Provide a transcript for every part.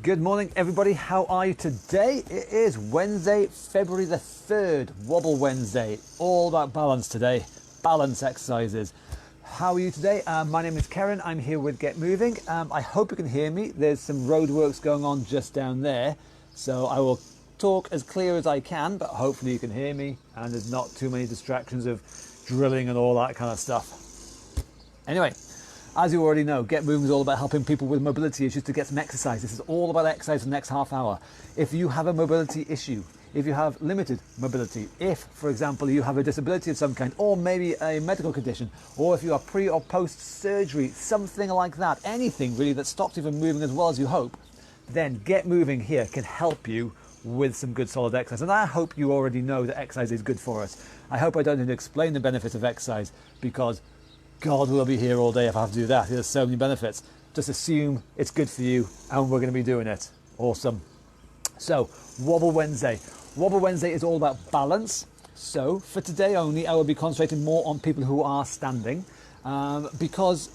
Good morning, everybody. How are you today? It is Wednesday, February the 3rd, Wobble Wednesday. All about balance today, balance exercises. How are you today? My name is Karen. I'm here with Get Moving. I hope you can hear me. There's some roadworks going on just down there, so I will talk as clear as I can, but hopefully you can hear me and there's not too many distractions of drilling and all that kind of stuff. Anyway, as you already know, Get Moving is all about helping people with mobility issues to get some exercise. This is all about exercise for the next half hour. If you have a mobility issue, if you have limited mobility, if, for example, you have a disability of some kind, or maybe a medical condition, or if you are pre or post surgery, something like that, anything really that stops you from moving as well as you hope, then Get Moving here can help you with some good solid exercise. And I hope you already know that exercise is good for us. I hope I don't need to explain the benefits of exercise, because God will be here all day if I have to do that. There's so many benefits. Just assume it's good for you and we're going to be doing it. Awesome. So, Wobble Wednesday. Wobble Wednesday is all about balance. So, for today only, I will be concentrating more on people who are standing, because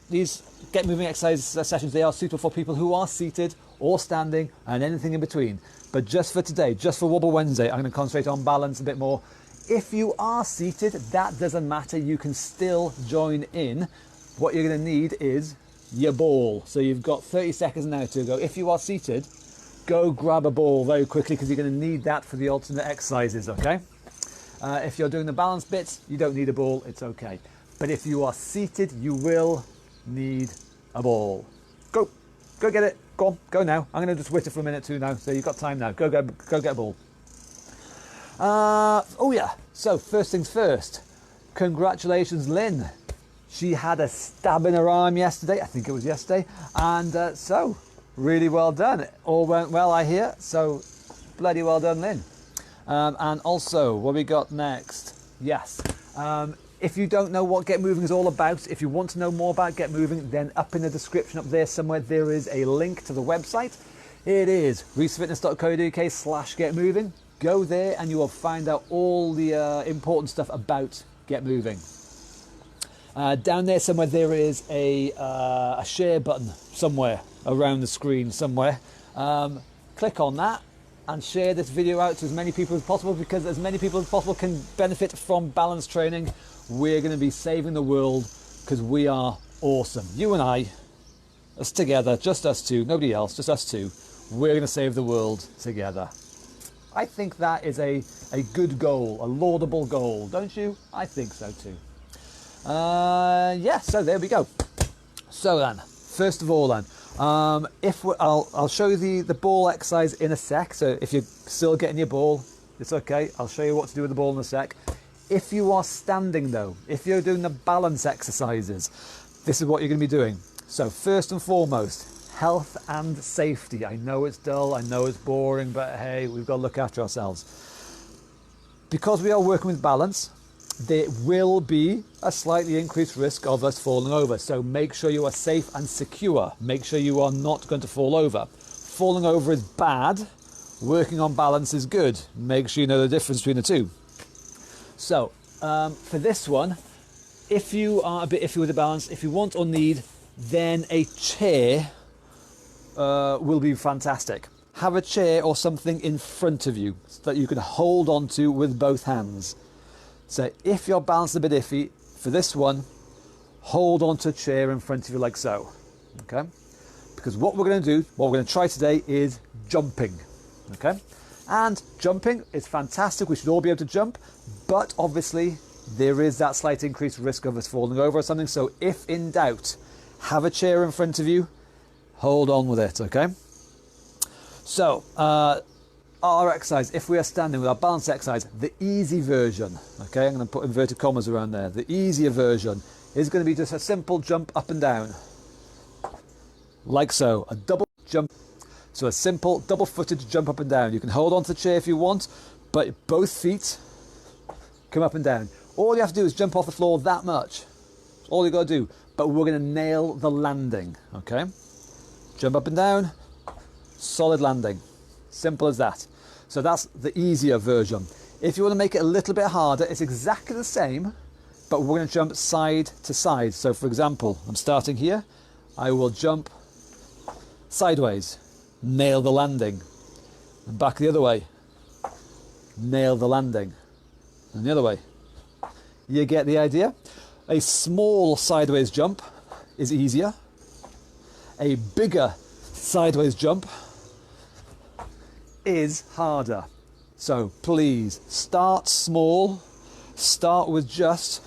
these Get Moving exercise sessions, they are suitable for people who are seated or standing and anything in between. But just for today, just for Wobble Wednesday, I'm going to concentrate on balance a bit more. If you are seated, that doesn't matter. You can still join in. What you're going to need is your ball. So you've got 30 seconds now to go. If you are seated, go grab a ball very quickly, because you're going to need that for the alternate exercises, okay? If you're doing the balance bits, you don't need a ball. It's okay. But if you are seated, you will need a ball. Go get it. Go on, go now. I'm going to just wait for a minute too now, so you've got time now. Go get a ball. Oh yeah, so first things first, congratulations Lynn. She had a stab in her arm yesterday, I think it was yesterday, and so really well done. It all went well, I hear, so bloody well done Lynn. And also, what we got next? Yes, if you don't know what Get Moving is all about, if you want to know more about Get Moving, then up in the description up there somewhere there is a link to the website. It is reesfitness.co.uk/getmoving. Go there and you will find out all the important stuff about Get Moving. Down there somewhere there is a share button somewhere around the screen somewhere. Click on that and share this video out to as many people as possible, because as many people as possible can benefit from balance training. We're going to be saving the world because we are awesome. You and I, us together, just us two, nobody else, just us two. We're going to save the world together. I think that is a good goal, a laudable goal, don't you? I think so too. Yeah, so there we go. So then, first of all then, I'll show you the ball exercise in a sec. So if you're still getting your ball, it's okay. I'll show you what to do with the ball in a sec. If you are standing though, if you're doing the balance exercises, this is what you're going to be doing. So first and foremost, health and safety. I know it's dull, I know it's boring, but hey, we've got to look after ourselves. Because we are working with balance, there will be a slightly increased risk of us falling over. So make sure you are safe and secure. Make sure you are not going to fall over. Falling over is bad. Working on balance is good. Make sure you know the difference between the two. So for this one, if you are a bit iffy with the balance, if you want or need, then a chair will be fantastic. Have a chair or something in front of you so that you can hold on to with both hands. So if your balance is a bit iffy, for this one, hold on to a chair in front of you like so. Okay? Because what we're going to do, what we're going to try today is jumping. Okay? And jumping is fantastic. We should all be able to jump, but obviously there is that slight increased risk of us falling over or something. So if in doubt, have a chair in front of you. Hold on with it, okay? So, our exercise, if we are standing with our balance exercise, the easy version, okay, I'm going to put inverted commas around there. The easier version is going to be just a simple jump up and down. Like so, a double jump. So a simple double-footed jump up and down. You can hold on to the chair if you want, but both feet come up and down. All you have to do is jump off the floor that much. All you got to do. But we're going to nail the landing, okay? Jump up and down, solid landing. Simple as that. So that's the easier version. If you want to make it a little bit harder, it's exactly the same, but we're going to jump side to side. So for example, I'm starting here, I will jump sideways, nail the landing. And back the other way, nail the landing. And the other way. You get the idea? A small sideways jump is easier. A bigger sideways jump is harder. So please start small, start with just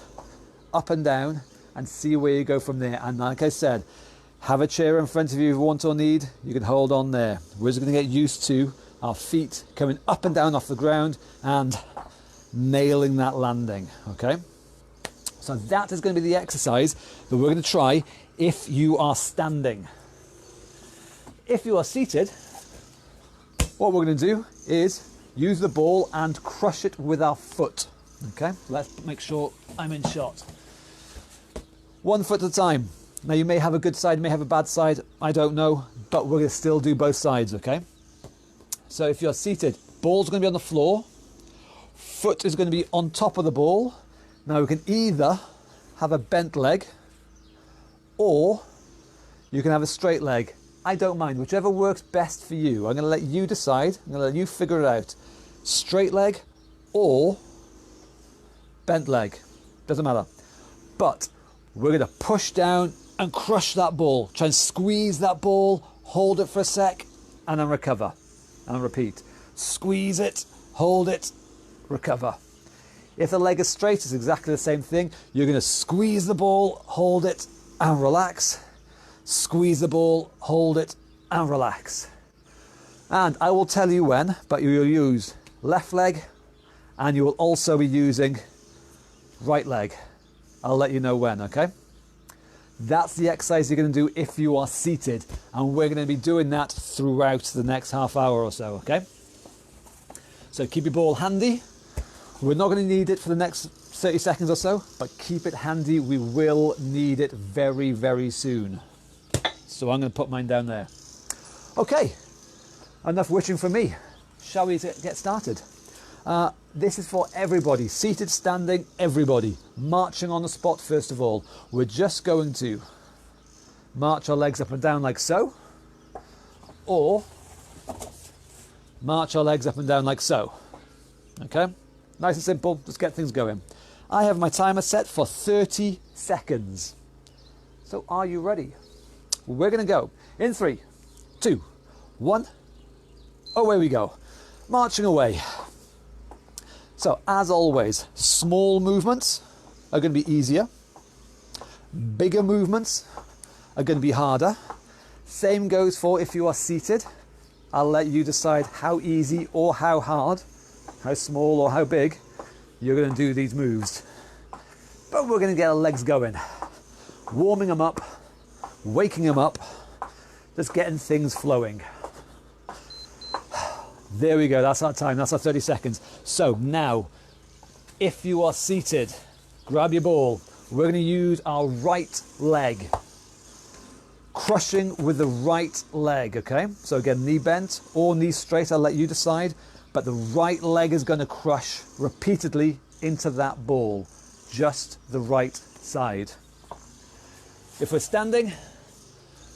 up and down and see where you go from there. And like I said, have a chair in front of you if you want or need. You can hold on there. We're just going to get used to our feet coming up and down off the ground and nailing that landing, okay? So that is going to be the exercise that we're going to try if you are standing. If you are seated, what we're going to do is use the ball and crush it with our foot. Okay, let's make sure I'm in shot. 1 foot at a time. Now you may have a good side, may have a bad side, I don't know, but we're going to still do both sides, okay? So if you're seated, ball's going to be on the floor, foot is going to be on top of the ball. Now we can either have a bent leg or you can have a straight leg. I don't mind, whichever works best for you. I'm going to let you decide, I'm going to let you figure it out. Straight leg or bent leg, doesn't matter. But we're going to push down and crush that ball. Try and squeeze that ball, hold it for a sec, and then recover. And repeat. Squeeze it, hold it, recover. If the leg is straight, it's exactly the same thing. You're going to squeeze the ball, hold it, and relax. Squeeze the ball, hold it, and relax. And I will tell you when, but you will use left leg, and you will also be using right leg. I'll let you know when, okay? That's the exercise you're going to do if you are seated, and we're going to be doing that throughout the next half hour or so, okay? So keep your ball handy. We're not going to need it for the next 30 seconds or so, but keep it handy. We will need it very, very soon. So I'm going to put mine down there. Okay, enough wishing for me. Shall we get started? This is for everybody, seated, standing, everybody. Marching on the spot first of all. We're just going to march our legs up and down like so, or march our legs up and down like so. Okay, nice and simple, just get things going. I have my timer set for 30 seconds. So are you ready? We're going to go in 3, 2, 1. Away we go. Marching away. So as always, small movements are going to be easier. Bigger movements are going to be harder. Same goes for if you are seated. I'll let you decide how easy or how hard, how small or how big you're going to do these moves. But we're going to get our legs going. Warming them up, waking them up, just getting things flowing. There we go, that's our time, that's our 30 seconds. So now, if you are seated, grab your ball. We're going to use our right leg. Crushing with the right leg, okay? So again, knee bent or knee straight, I'll let you decide. But the right leg is going to crush repeatedly into that ball. Just the right side. If we're standing,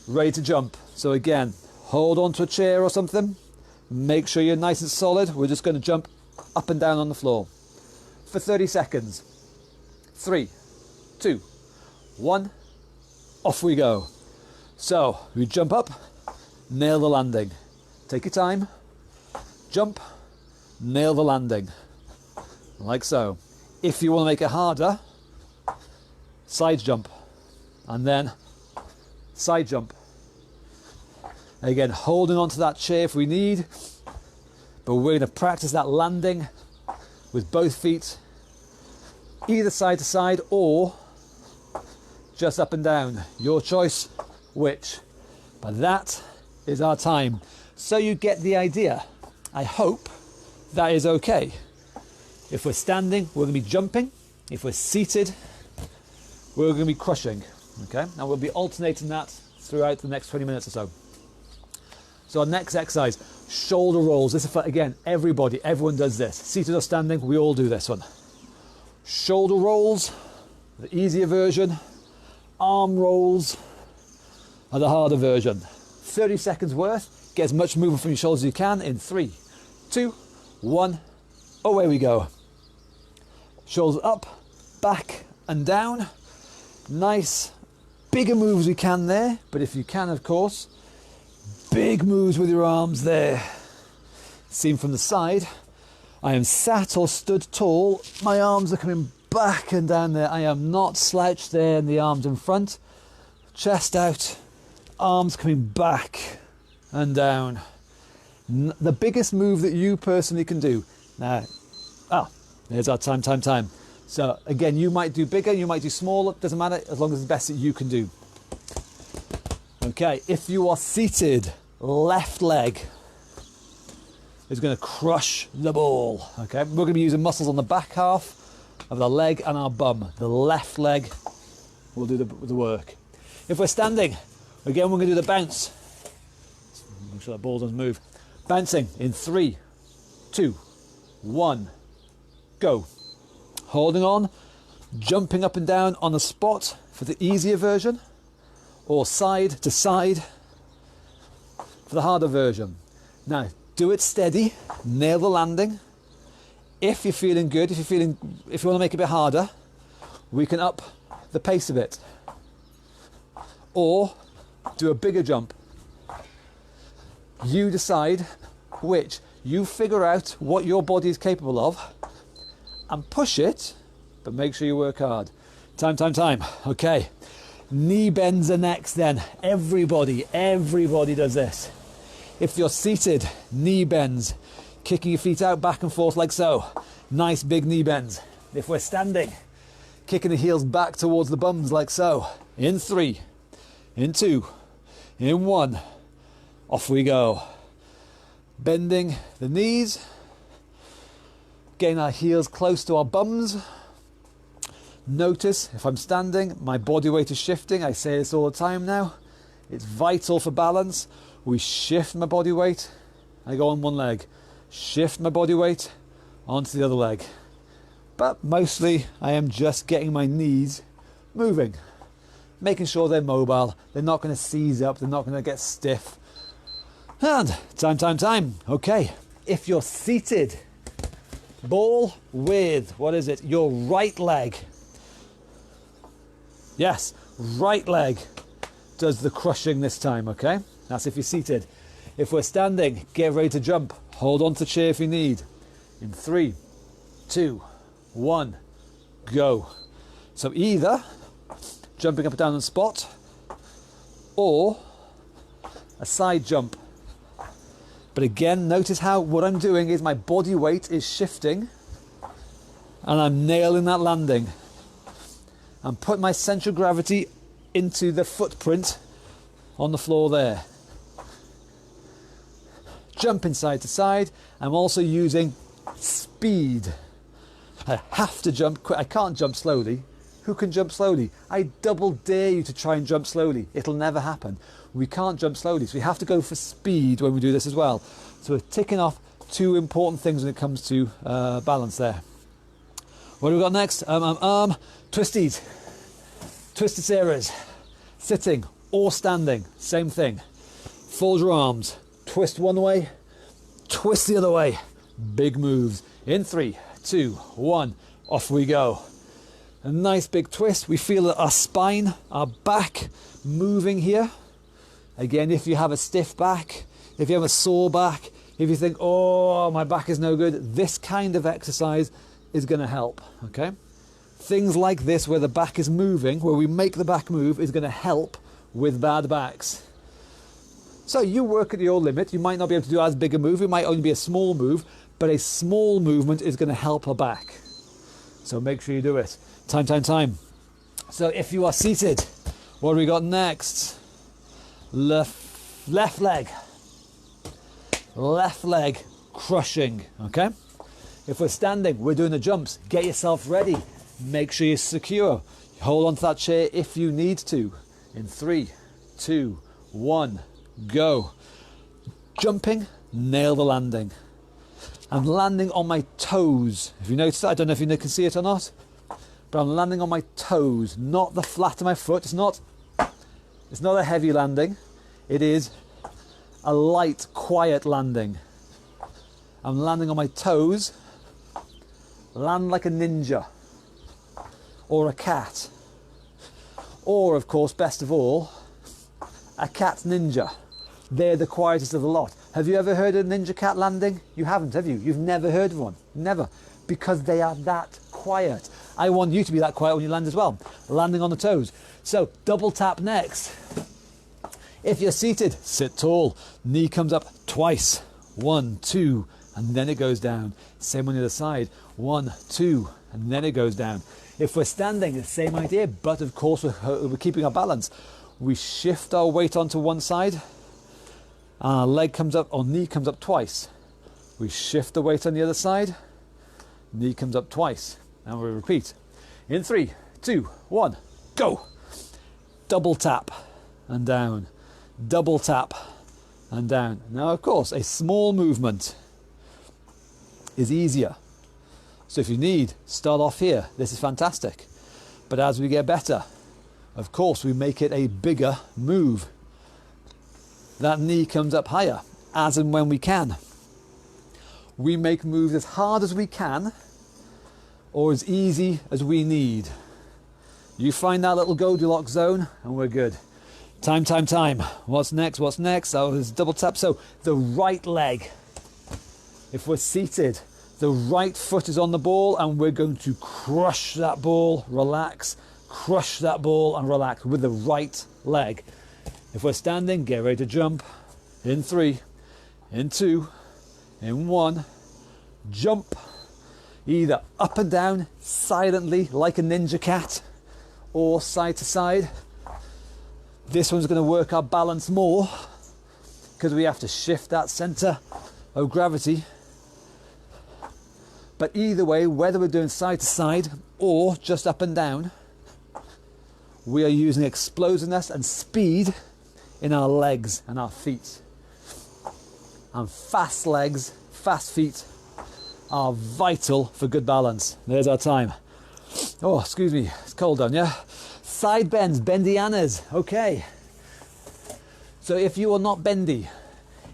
ready to jump. So again, hold on to a chair or something. Make sure you're nice and solid. We're just going to jump up and down on the floor for 30 seconds. 3, 2, 1, off we go. So we jump up, nail the landing. Take your time, jump, nail the landing, like so. If you want to make it harder, side jump, and then side jump. Again, holding onto that chair if we need, but we're going to practice that landing with both feet, either side to side or just up and down. Your choice, which. But that is our time. So you get the idea. I hope that is okay. If we're standing, we're going to be jumping. If we're seated, we're going to be crushing. Okay, and we'll be alternating that throughout the next 20 minutes or so. So our next exercise, shoulder rolls. This is for, again, everybody. Everyone does this. Seated or standing, we all do this one. Shoulder rolls, the easier version. Arm rolls are the harder version. 30 seconds worth. Get as much movement from your shoulders as you can in 3, 2, 1. Away we go. Shoulders up, back and down. Nice bigger moves we can there, but if you can, of course, big moves with your arms there. Seen from the side, I am sat or stood tall. My arms are coming back and down there. I am not slouched there and the arms in front. Chest out, arms coming back and down. The biggest move that you personally can do. Now, there's our time. So again, you might do bigger, you might do smaller, doesn't matter, as long as it's the best that you can do. Okay, if you are seated, left leg is going to crush the ball. Okay, we're going to be using muscles on the back half of the leg and our bum. The left leg will do the work. If we're standing, again, we're going to do the bounce. Make sure that ball doesn't move. Bouncing in 3, 2, 1, go. Holding on, jumping up and down on the spot for the easier version, or side to side for the harder version. Now, do it steady, nail the landing. If you're feeling good, if you want to make it a bit harder, we can up the pace a bit. Or do a bigger jump. You decide which. You figure out what your body is capable of and push it, but make sure you work hard. Time. Okay. Knee bends are next then. Everybody does this. If you're seated, knee bends. Kicking your feet out back and forth like so. Nice big knee bends. If we're standing, kicking the heels back towards the bums like so. In 3, in 2, in 1. Off we go. Bending the knees. Getting our heels close to our bums. Notice if I'm standing, my body weight is shifting. I say this all the time now. It's vital for balance. We shift my body weight. I go on one leg. Shift my body weight onto the other leg. But mostly I am just getting my knees moving. Making sure they're mobile. They're not going to seize up. They're not going to get stiff. And time. Okay. If you're seated, ball with, what is it? Your right leg. Yes, right leg does the crushing this time, okay? That's if you're seated. If we're standing, get ready to jump. Hold on to the chair if you need. In 3, 2, 1, go. So either jumping up and down on the spot or a side jump. But again, notice how what I'm doing is my body weight is shifting and I'm nailing that landing. I'm putting my central gravity into the footprint on the floor there. Jumping side to side. I'm also using speed. I have to jump quick. I can't jump slowly. Who can jump slowly? I double dare you to try and jump slowly. It'll never happen. We can't jump slowly, so we have to go for speed when we do this as well. So we're ticking off 2 important things when it comes to balance there. What do we got next? Twisties. Twisted Sarahs. Sitting or standing, same thing. Fold your arms. Twist one way, twist the other way. Big moves. In 3, 2, 1, off we go. A nice big twist. We feel our spine, our back moving here. Again, if you have a stiff back, if you have a sore back, if you think, oh, my back is no good, this kind of exercise is going to help, okay? Things like this where the back is moving, where we make the back move, is going to help with bad backs. So you work at your limit. You might not be able to do as big a move. It might only be a small move, but a small movement is going to help a back. So make sure you do it. Time. So if you are seated, what do we got next? Left leg. Left leg crushing, okay? If we're standing, we're doing the jumps. Get yourself ready. Make sure you're secure. Hold on to that chair if you need to. In 3, 2, 1, go. Jumping, nail the landing. I'm landing on my toes. If you notice that, I don't know if you can see it or not, but I'm landing on my toes, not the flat of my foot. It's not a heavy landing. It is a light, quiet landing. I'm landing on my toes. Land like a ninja or a cat, or of course, best of all, a cat ninja. They're the quietest of the lot. Have you ever heard of a ninja cat landing? You haven't, have you? You've never heard of one? Never. Because they are that quiet. I want you to be that quiet when you land as well. Landing on the toes. So double tap next. If you're seated, sit tall. Knee comes up twice. 1, 2, and then it goes down. Same on the other side. 1, 2, and then it goes down. If we're standing, the same idea, but of course we're keeping our balance. We shift our weight onto one side, and our leg comes up, or knee comes up twice. We shift the weight on the other side, knee comes up twice, and we repeat. In 3, 2, 1, go! Double tap and down, double tap and down. Now, of course, a small movement is easier. So if you need, start off here. This is fantastic. But as we get better, of course, we make it a bigger move. That knee comes up higher, as and when we can. We make moves as hard as we can, or as easy as we need. You find that little Goldilocks zone, and we're good. Time. What's next? Oh, there's double tap. So the right leg. If we're seated, the right foot is on the ball, and we're going to crush that ball, relax, crush that ball and relax with the right leg. If we're standing, get ready to jump. In 3, in 2, in 1, jump. Either up and down silently like a ninja cat, or side to side. This one's going to work our balance more because we have to shift that center of gravity. But either way, whether we're doing side to side or just up and down, we are using explosiveness and speed in our legs and our feet. And fast legs, fast feet are vital for good balance. There's our time. Oh, excuse me, it's cold down, yeah? Side bends, bendianas, okay. So if you are not bendy,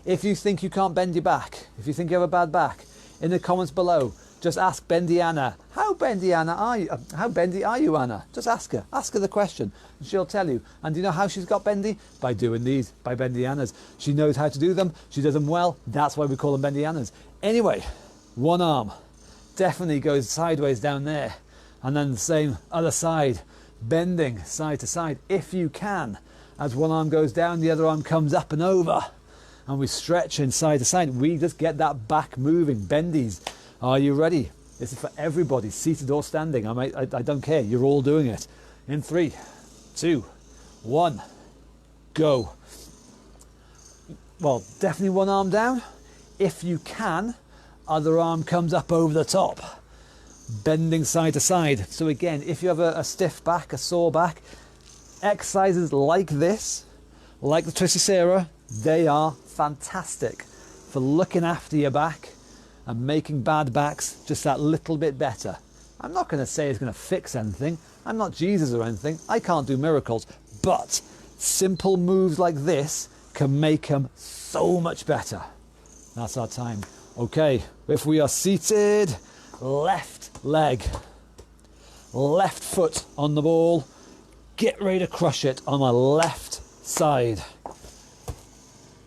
if you think you can't bend your back, if you think you have a bad back, in the comments below, just ask Bendy Anna, how bendy are you, Anna? Just ask her the question, and she'll tell you. And do you know how she's got bendy? By doing these, by Bendy Annas. She knows how to do them, she does them well, that's why we call them Bendy Annas. Anyway, one arm definitely goes sideways down there, and then the same other side, bending side to side, if you can. As one arm goes down, the other arm comes up and over, and we stretch in side to side. We just get that back moving, bendies. Are you ready? This is for everybody, seated or standing. I don't care. You're all doing it. In 3, 2, 1, go. Well, definitely one arm down. If you can, other arm comes up over the top, bending side to side. So again, if you have a stiff back, a sore back, exercises like this, like the Twisty Sarah, they are fantastic for looking after your back and making bad backs just that little bit better. I'm not going to say it's going to fix anything. I'm not Jesus or anything. I can't do miracles. But simple moves like this can make them so much better. That's our time. Okay, if we are seated, left leg, left foot on the ball. Get ready to crush it on my left side.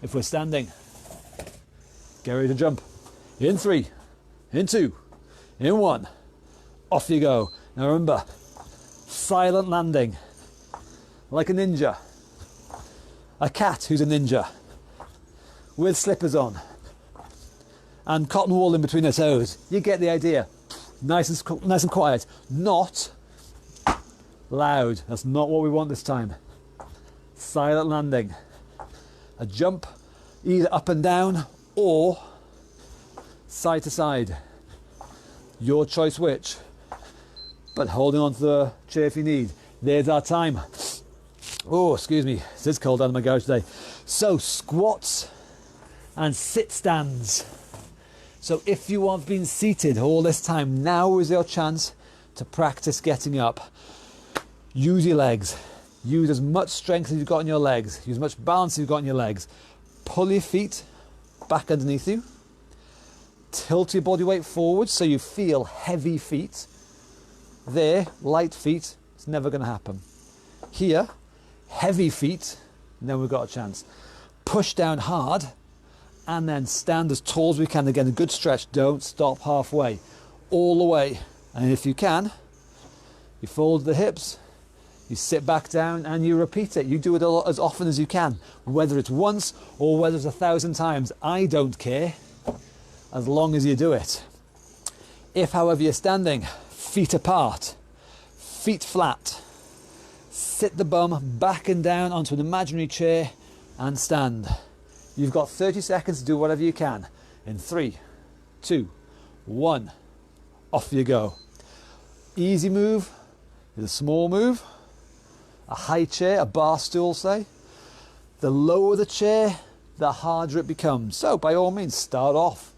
If we're standing, get ready to jump. In 3, in 2, in 1, off you go. Now remember, silent landing, like a ninja, a cat who's a ninja, with slippers on, and cotton wool in between their toes. You get the idea. Nice and quiet, not loud. That's not what we want this time. Silent landing, a jump, either up and down or side to side, your choice which, but holding on to the chair if you need. There's our time. Oh, excuse me, it is cold out of my garage today. So squats and sit stands. So if you have been seated all this time, now is your chance to practice getting up. Use your legs. Use as much strength as you've got in your legs. Use as much balance as you've got in your legs. pull your feet back underneath you. Tilt your body weight forward so you feel heavy feet. There, light feet, it's never going to happen. Here, heavy feet, and then we've got a chance. Push down hard, and then stand as tall as we can. Again, a good stretch. Don't stop halfway. All the way. And if you can, you fold the hips, you sit back down, and you repeat it. You do it as often as you can, whether it's once or whether it's 1,000 times. I don't care, as long as you do it. If, however, you're standing, feet apart, feet flat, sit the bum back and down onto an imaginary chair and stand. You've got 30 seconds to do whatever you can. In 3, 2, 1, off you go. Easy move is a small move. A high chair, a bar stool, say. The lower the chair, the harder it becomes. So by all means, start off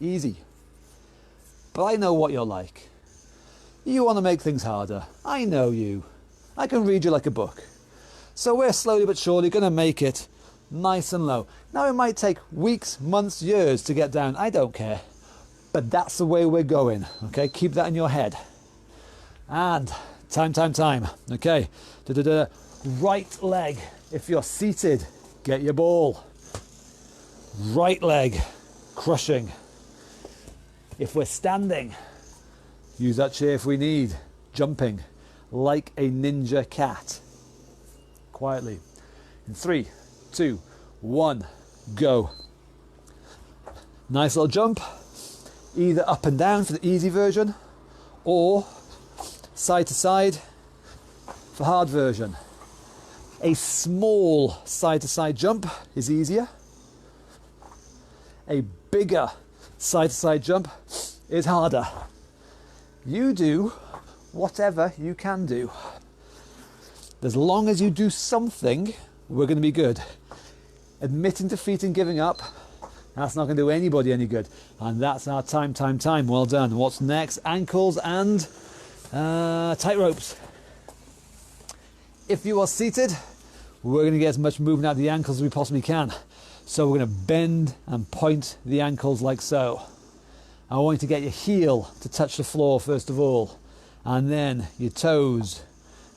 easy. But I know what you're like. You want to make things harder. I know you. I can read you like a book. So we're slowly but surely going to make it nice and low. Now it might take weeks, months, years to get down. I don't care. But that's the way we're going. Okay, keep that in your head. And time. Okay, right leg. If you're seated, get your ball. Right leg, crushing. If we're standing, use that chair if we need. Jumping like a ninja cat. Quietly. In 3, 2, 1, go. Nice little jump. Either up and down for the easy version, or side to side for hard version. A small side to side jump is easier. A bigger side to side jump is harder. You do whatever you can do. As long as you do something, we're going to be good. Admitting defeat and giving up, that's not going to do anybody any good. And that's our time. Well done. What's next? Ankles and tight ropes. If you are seated, we're going to get as much movement out of the ankles as we possibly can. So we're going to bend and point the ankles like so. I want you to get your heel to touch the floor first of all, and then your toes,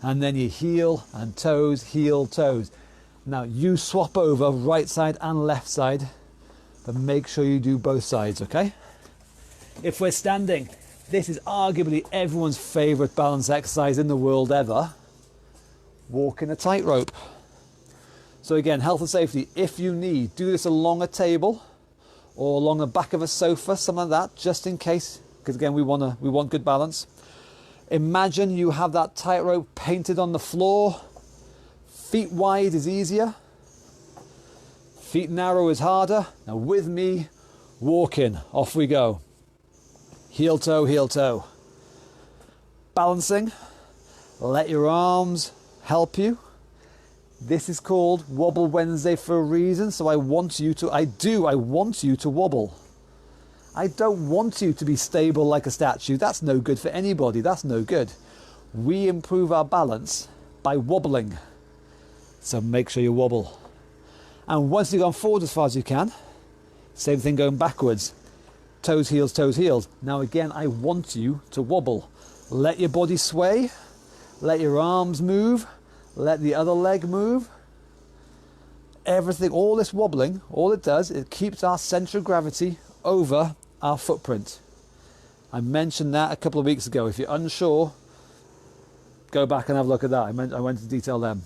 and then your heel and toes, heel, toes. Now you swap over right side and left side, but make sure you do both sides, okay? If we're standing, this is arguably everyone's favourite balance exercise in the world ever. Walking a tightrope. So again, health and safety, if you need, do this along a table or along the back of a sofa, something like that, just in case, because again, we want good balance. Imagine you have that tightrope painted on the floor. Feet wide is easier. Feet narrow is harder. Now with me, walking, off we go. Heel toe, heel toe. Balancing, let your arms help you. This is called Wobble Wednesday for a reason. So I want you to wobble. I don't want you to be stable like a statue. That's no good for anybody. That's no good. We improve our balance by wobbling. So make sure you wobble. And once you've gone forward as far as you can, same thing going backwards. Toes, heels, toes, heels. Now again, I want you to wobble. Let your body sway. Let your arms move. Let the other leg move. Everything, all this wobbling, all it does, it keeps our centre of gravity over our footprint. I mentioned that a couple of weeks ago. If you're unsure, go back and have a look at that. I went into detail then.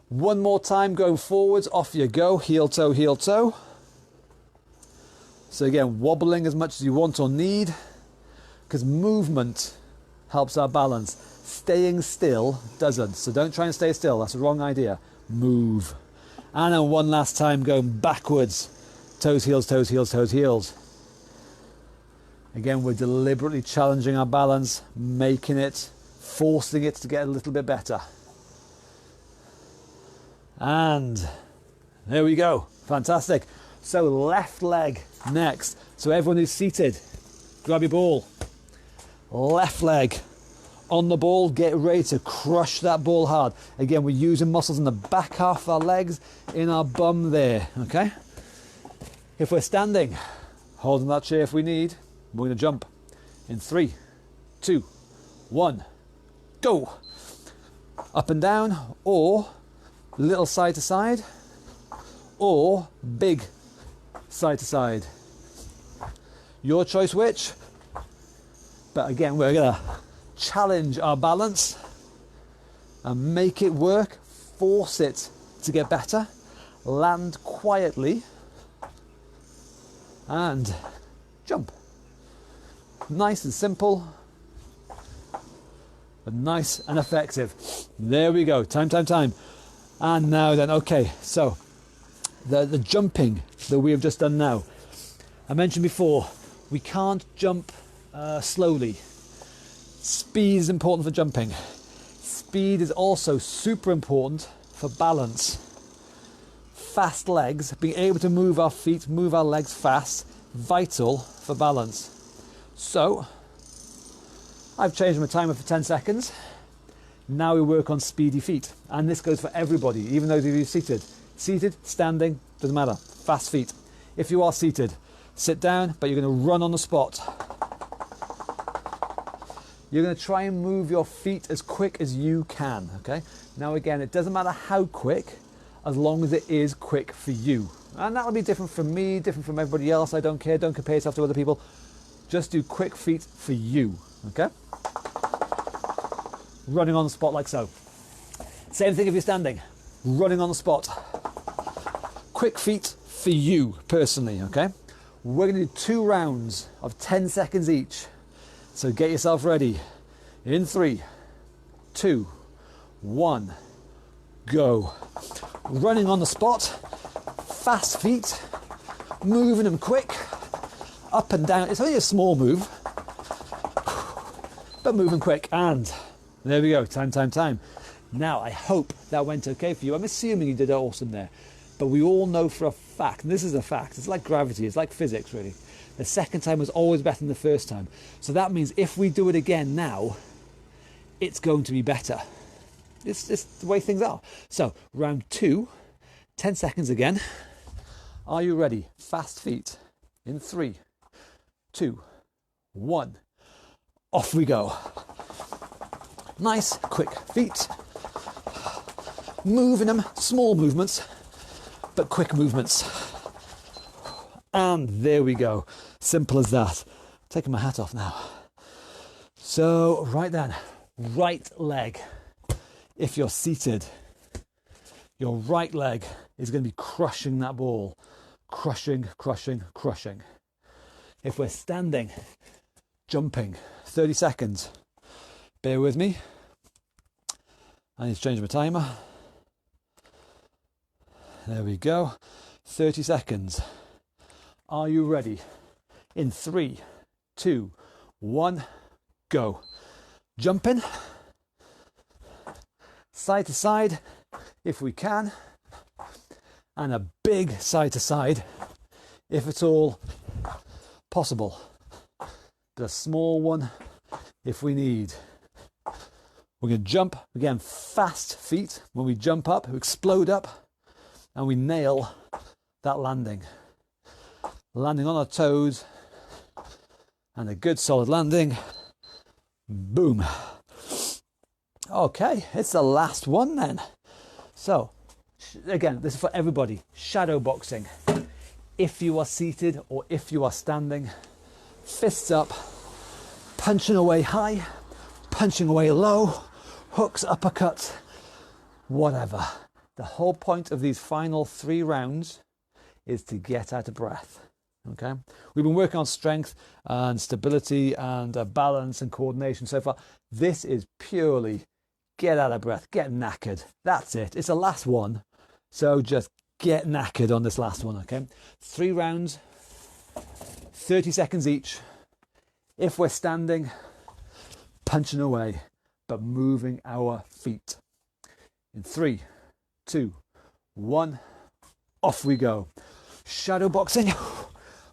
One more time going forwards, off you go, heel toe, heel toe. So again, wobbling as much as you want or need, because movement helps our balance. Staying still doesn't. So don't try and stay still. That's the wrong idea. Move. And then one last time going backwards. Toes, heels, toes, heels, toes, heels. Again, we're deliberately challenging our balance, making it, forcing it to get a little bit better. And there we go. Fantastic. So left leg next. So everyone who's seated, grab your ball. Left leg on the ball, get ready to crush that ball hard. Again, we're using muscles in the back half of our legs, in our bum there, okay? If we're standing, holding that chair if we need, we're going to jump in 3, 2, 1, go. Up and down, or little side to side, or big side to side. Your choice which. But again, we're going to challenge our balance and make it work, force it to get better, land quietly and jump. Nice and simple, but nice and effective. There we go, time. And now then, okay, so the jumping that we have just done now. I mentioned before, we can't jump slowly. Speed is important for jumping. Speed is also super important for balance. Fast legs, being able to move our feet, move our legs fast, vital for balance. So, I've changed my timer for 10 seconds. Now we work on speedy feet. And this goes for everybody, even those of you seated. Seated, standing, doesn't matter. Fast feet. If you are seated, sit down, but you're going to run on the spot. You're going to try and move your feet as quick as you can, okay? Now again, it doesn't matter how quick, as long as it is quick for you. And that'll be different from me, different from everybody else, I don't care, don't compare yourself to other people. Just do quick feet for you, okay? Running on the spot like so. Same thing if you're standing, running on the spot. Quick feet for you, personally, okay? We're going to do 2 rounds of 10 seconds each. So get yourself ready. In 3, 2, 1, go. Running on the spot, fast feet, moving them quick, up and down. It's only a small move, but moving quick. And there we go, time. Now, I hope that went okay for you. I'm assuming you did awesome there. But we all know for a fact, and this is a fact, it's like gravity, it's like physics really. The second time was always better than the first time. So that means if we do it again now, it's going to be better. It's just the way things are. So round 2, 10 seconds again. Are you ready? Fast feet. In 3, 2, 1. Off we go. Nice, quick feet. Moving them, small movements, but quick movements. And there we go. Simple as that. Taking my hat off now. So, right then, right leg. If you're seated, your right leg is going to be crushing that ball. Crushing. If we're standing, jumping, 30 seconds. Bear with me. I need to change my timer. There we go. 30 seconds. Are you ready? In 3, 2, 1, go. Jumping. Side to side, if we can. And a big side to side, if at all possible. But a small one, if we need. We're going to jump, again, fast feet. When we jump up, we explode up, and we nail that landing. Landing on our toes, and a good solid landing. Boom. Okay, it's the last one then. So, again, this is for everybody. Shadow boxing. If you are seated or if you are standing, fists up, punching away high, punching away low, hooks, uppercuts, whatever. The whole point of these final 3 rounds is to get out of breath. Okay, we've been working on strength and stability and balance and coordination so far. This is purely get out of breath, get knackered. That's it. It's the last one. So just get knackered on this last one, okay? 3 rounds, 30 seconds each. If we're standing, punching away, but moving our feet. In 3, 2, 1, off we go. Shadow boxing.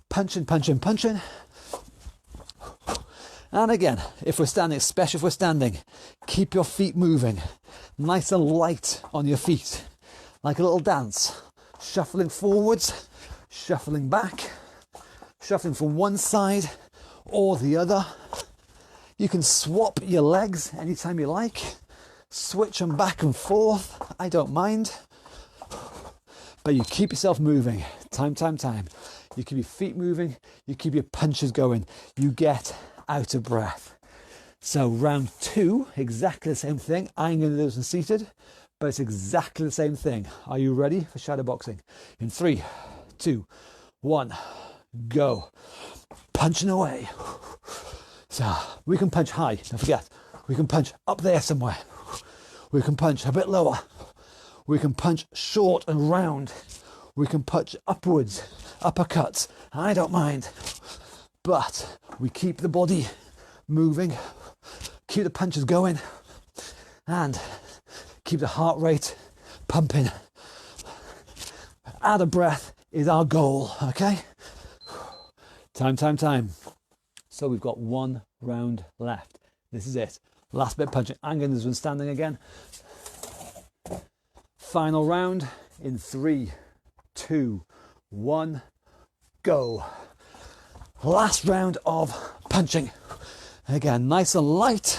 Punching. And again, if we're standing, especially if we're standing, keep your feet moving. Nice and light on your feet. Like a little dance. Shuffling forwards, shuffling back, shuffling from one side or the other. You can swap your legs anytime you like, switch them back and forth, I don't mind. But you keep yourself moving, time. You keep your feet moving, you keep your punches going, you get out of breath. So round 2, exactly the same thing. I'm going to do this seated, but it's exactly the same thing. Are you ready for shadow boxing? In 3, 2, 1, go. Punching away. So we can punch high, don't forget. We can punch up there somewhere. We can punch a bit lower. We can punch short and round. We can punch upwards, uppercuts. I don't mind. But we keep the body moving, keep the punches going, and keep the heart rate pumping. Out of breath is our goal, okay? Time. So we've got 1 round left. This is it. Last bit punching. I'm going to do this one standing again. Final round in 3, 2, 1, go. Last round of punching. Again, nice and light,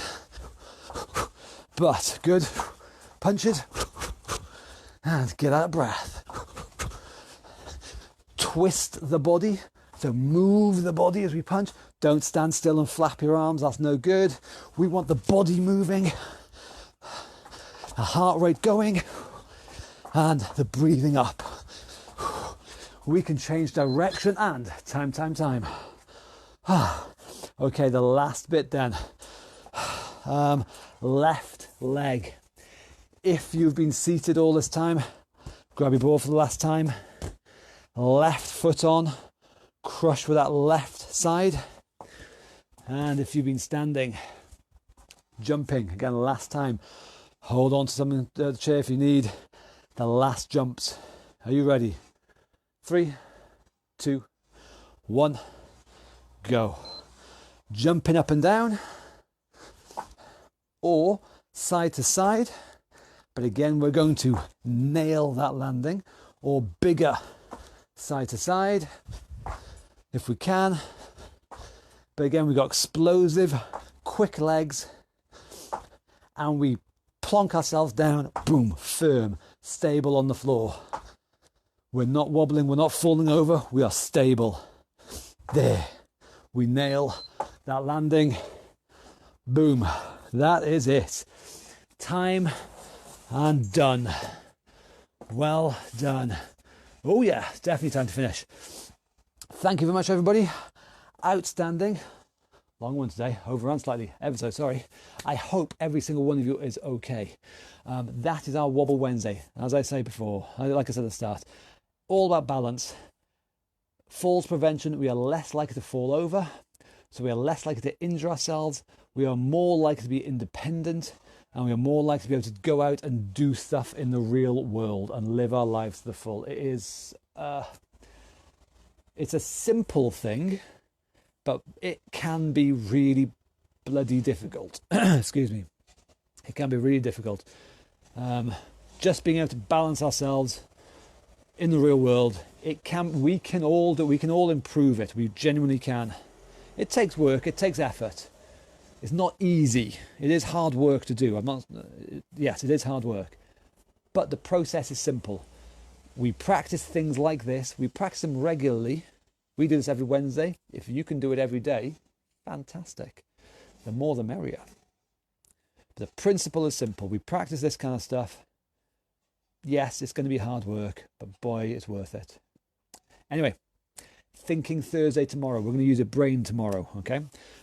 but good. Punch it and get out of breath. Twist the body, so move the body as we punch. Don't stand still and flap your arms, that's no good. We want the body moving, the heart rate going, and the breathing up. We can change direction and time. Okay, the last bit then. Left leg. If you've been seated all this time, grab your ball for the last time. Left foot on, crush with that left side. And if you've been standing, jumping, again, last time. Hold on to something, the chair if you need. The last jumps. Are you ready? 3, 2, 1, go. Jumping up and down, or side to side, but again we're going to nail that landing, or bigger side to side if we can. But again, we've got explosive, quick legs, and we plonk ourselves down, boom, firm, stable on the floor. We're not wobbling, we're not falling over, we are stable. There, we nail that landing, boom, that is it. Time and done. Well done. Oh yeah, definitely time to finish. Thank you very much, everybody. Outstanding. Long one today, overrun slightly, ever so sorry. I hope every single one of you is okay. That is our Wobble Wednesday. As I say before, like I said at the start, all about balance. Falls prevention, we are less likely to fall over, so we are less likely to injure ourselves, we are more likely to be independent, and we are more likely to be able to go out and do stuff in the real world and live our lives to the full. It is, it's a simple thing, but it can be really bloody difficult. Excuse me. It can be really difficult. Just being able to balance ourselves in the real world, we can all improve it. We genuinely can. It takes work, it takes effort. It's not easy. It is hard work to do. Yes, it is hard work. But the process is simple. We practice things like this. We practice them regularly. We do this every Wednesday. If you can do it every day, fantastic. The more the merrier. The principle is simple. We practice this kind of stuff. Yes, it's going to be hard work, but boy, it's worth it. Anyway, Thinking Thursday tomorrow. We're going to use a brain tomorrow, okay?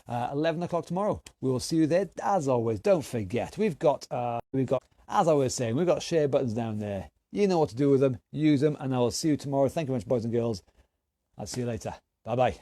11 o'clock tomorrow. We will see you there. As always, don't forget, we've got, as I was saying, we've got share buttons down there. You know what to do with them. Use them, and I will see you tomorrow. Thank you very much, boys and girls. I'll see you later. Bye-bye.